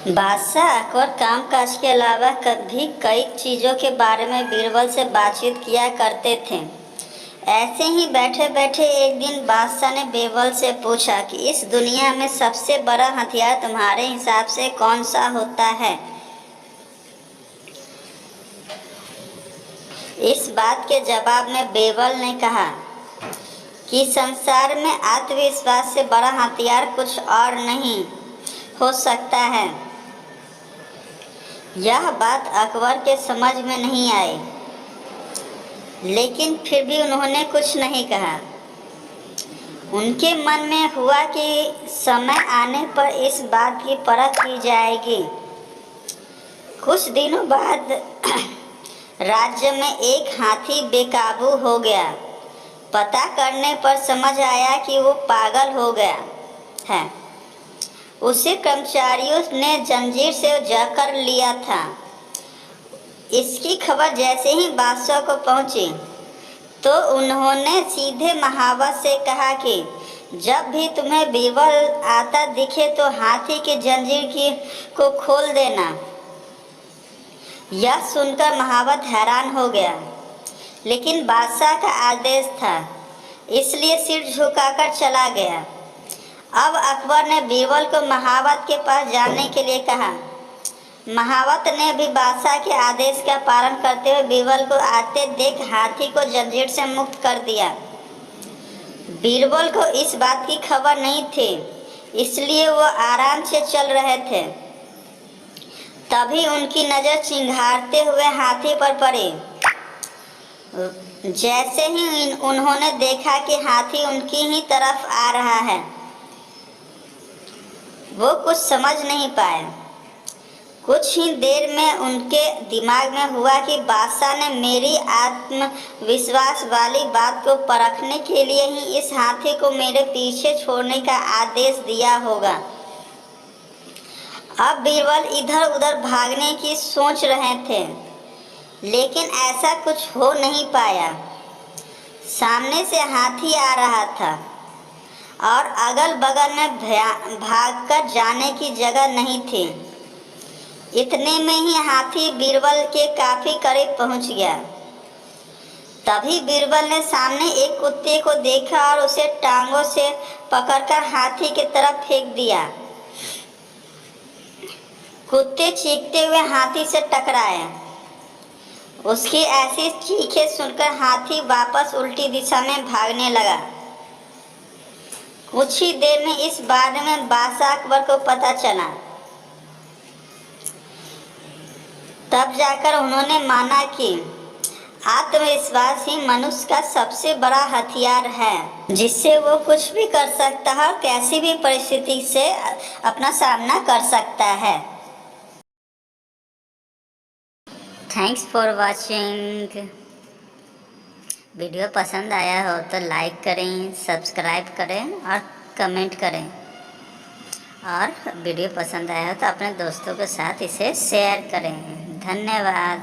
बादशाह अकबर कामकाज के अलावा भी कई चीज़ों के बारे में बीरबल से बातचीत किया करते थे। ऐसे ही बैठे बैठे एक दिन बादशाह ने बीरबल से पूछा कि इस दुनिया में सबसे बड़ा हथियार तुम्हारे हिसाब से कौन सा होता है। इस बात के जवाब में बीरबल ने कहा कि संसार में आत्मविश्वास से बड़ा हथियार कुछ और नहीं हो सकता है। यह बात अकबर के समझ में नहीं आई, लेकिन फिर भी उन्होंने कुछ नहीं कहा। उनके मन में हुआ कि समय आने पर इस बात की परख की जाएगी। कुछ दिनों बाद राज्य में एक हाथी बेकाबू हो गया। पता करने पर समझ आया कि वो पागल हो गया है। उसे कर्मचारियों ने जंजीर से जकड़ लिया था। इसकी खबर जैसे ही बादशाह को पहुंची तो उन्होंने सीधे महावत से कहा कि जब भी तुम्हें बीरबल आता दिखे तो हाथी की जंजीर को खोल देना। यह सुनकर महावत हैरान हो गया, लेकिन बादशाह का आदेश था, इसलिए सिर झुकाकर चला गया। अब अकबर ने बीरबल को महावत के पास जाने के लिए कहा। महावत ने भी बादशाह के आदेश का पालन करते हुए बीरबल को आते देख हाथी को जंजीर से मुक्त कर दिया। बीरबल को इस बात की खबर नहीं थी, इसलिए वो आराम से चल रहे थे। तभी उनकी नज़र चिंघाड़ते हुए हाथी पर पड़ी। जैसे ही उन्होंने देखा कि हाथी उनकी ही तरफ आ रहा है, वो कुछ समझ नहीं पाए। कुछ ही देर में उनके दिमाग में हुआ कि बादशाह ने मेरी आत्मविश्वास वाली बात को परखने के लिए ही इस हाथी को मेरे पीछे छोड़ने का आदेश दिया होगा। अब बीरबल इधर उधर भागने की सोच रहे थे, लेकिन ऐसा कुछ हो नहीं पाया। सामने से हाथी आ रहा था और अगल बगल में भागकर जाने की जगह नहीं थी। इतने में ही हाथी बीरबल के काफ़ी करीब पहुंच गया। तभी बीरबल ने सामने एक कुत्ते को देखा और उसे टांगों से पकड़कर हाथी की तरफ फेंक दिया। कुत्ते चीखते हुए हाथी से टकराए। उसकी ऐसी चीखें सुनकर हाथी वापस उल्टी दिशा में भागने लगा। कुछ ही देर में इस बारे में बादशाह अकबर को पता चला। तब जाकर उन्होंने माना कि आत्मविश्वास ही मनुष्य का सबसे बड़ा हथियार है, जिससे वो कुछ भी कर सकता है और कैसी भी परिस्थिति से अपना सामना कर सकता है। Thanks for watching. वीडियो पसंद आया हो तो लाइक करें, सब्सक्राइब करें और कमेंट करें। और वीडियो पसंद आया हो तो अपने दोस्तों के साथ इसे शेयर करें। धन्यवाद।